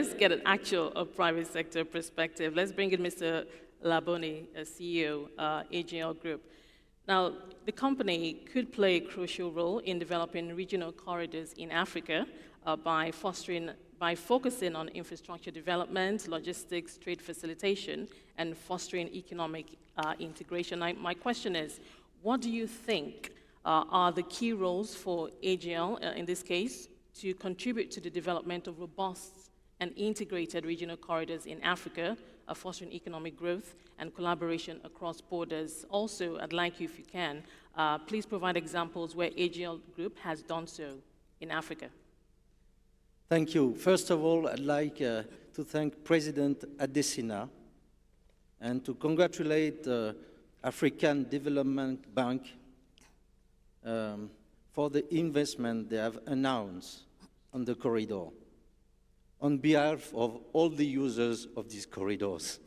Let's get an actual private sector perspective. Let's bring in Mr. Labonne, CEO, AGL Group. Now, the company could play a crucial role in developing regional corridors in Africa by focusing on infrastructure development, logistics, trade facilitation, and fostering economic integration. My question is, what do you think are the key roles for AGL, in this case, to contribute to the development of robust and integrated regional corridors in Africa, fostering economic growth and collaboration across borders? Also, I'd like you, if you can, please provide examples where AGL Group has done so in Africa. Thank you. First of all, I'd like to thank President Adesina and to congratulate the African Development Bank for the investment they have announced on the corridor on behalf of all the users of these corridors.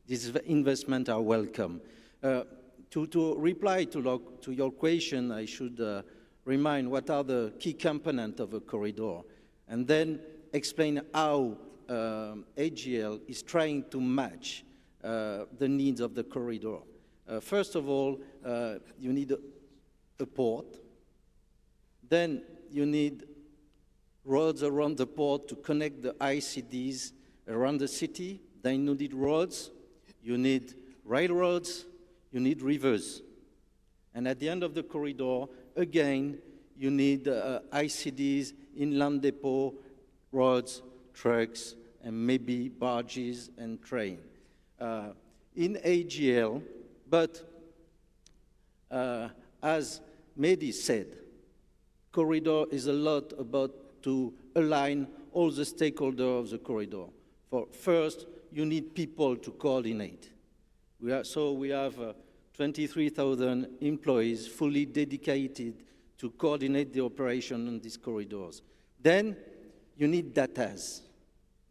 These investments are welcome. To reply to your question, I should remind what are the key components of a corridor, and then explain how AGL is trying to match the needs of the corridor. First of all, you need a port. Then you need roads around the port to connect the ICDs around the city. Then you need roads, you need railroads, you need rivers. And at the end of the corridor, again, you need ICDs, inland depot, roads, trucks, and maybe barges and train. In AGL, but as Mehdi said, corridor is a lot about to align all the stakeholders of the corridor. First, you need people to coordinate. We have 23,000 employees fully dedicated to coordinate the operation on these corridors. Then you need data,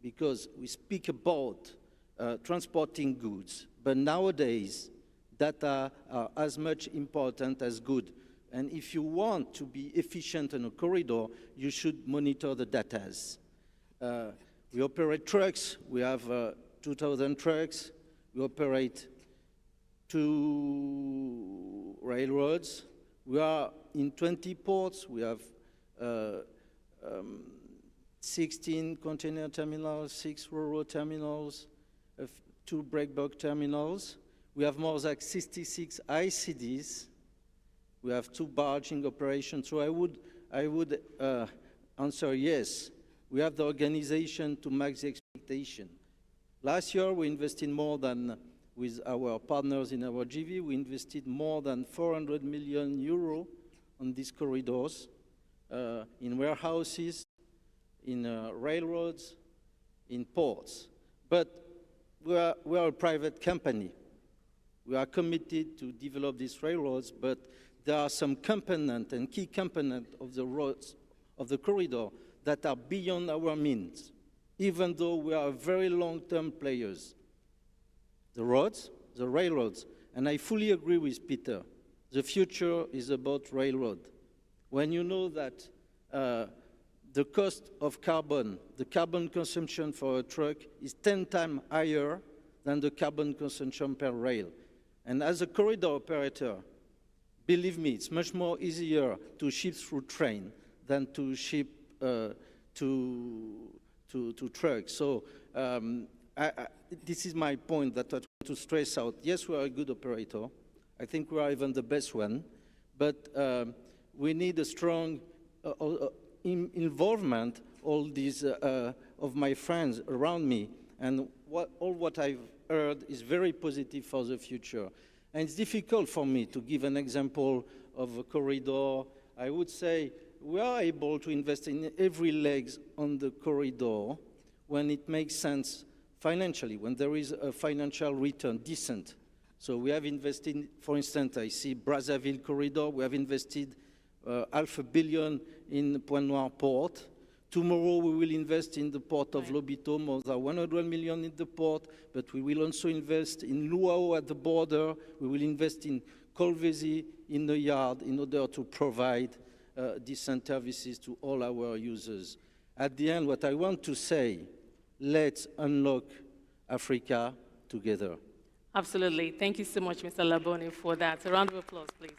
because we speak about transporting goods, but nowadays data are as much important as good. And if you want to be efficient in a corridor, you should monitor the data. We operate trucks. We have 2,000 trucks. We operate 2 railroads. We are in 20 ports. We have 16 container terminals, 6 ro-ro terminals, 2 breakbulk terminals. We have more than 66 ICDs. We have 2 barging operations. So I would answer yes. We have the organization to max the expectation. Last year, we invested more than, with our partners in our JV, we invested more than 400 million euro on these corridors, in warehouses, in railroads, in ports. But we are a private company. We are committed to develop these railroads, but there are some components and key components of the roads, of the corridor, that are beyond our means, even though we are very long-term players. The roads, the railroads, and I fully agree with Peter. The future is about railroad. When you know that the cost of carbon, the carbon consumption for a truck is 10 times higher than the carbon consumption per rail. And as a corridor operator, believe me, it's much more easier to ship through train than to ship to trucks. So this is my point that I want to stress out. Yes, we are a good operator. I think we are even the best one. But we need a strong involvement, all these of my friends around me. And all what I've heard is very positive for the future. And it's difficult for me to give an example of a corridor. I would say we are able to invest in every leg on the corridor when it makes sense financially, when there is a financial return, decent. So we have invested, for instance, I see Brazzaville corridor, we have invested $500 million in Pointe Noire port. Tomorrow we will invest in the port of Lobito, more than 100 million in the port, but we will also invest in Luau at the border. We will invest in Colvesi in the yard in order to provide decent services to all our users. At the end, what I want to say, let's unlock Africa together. Absolutely. Thank you so much, Mr. Labonne, for that. A round of applause, please.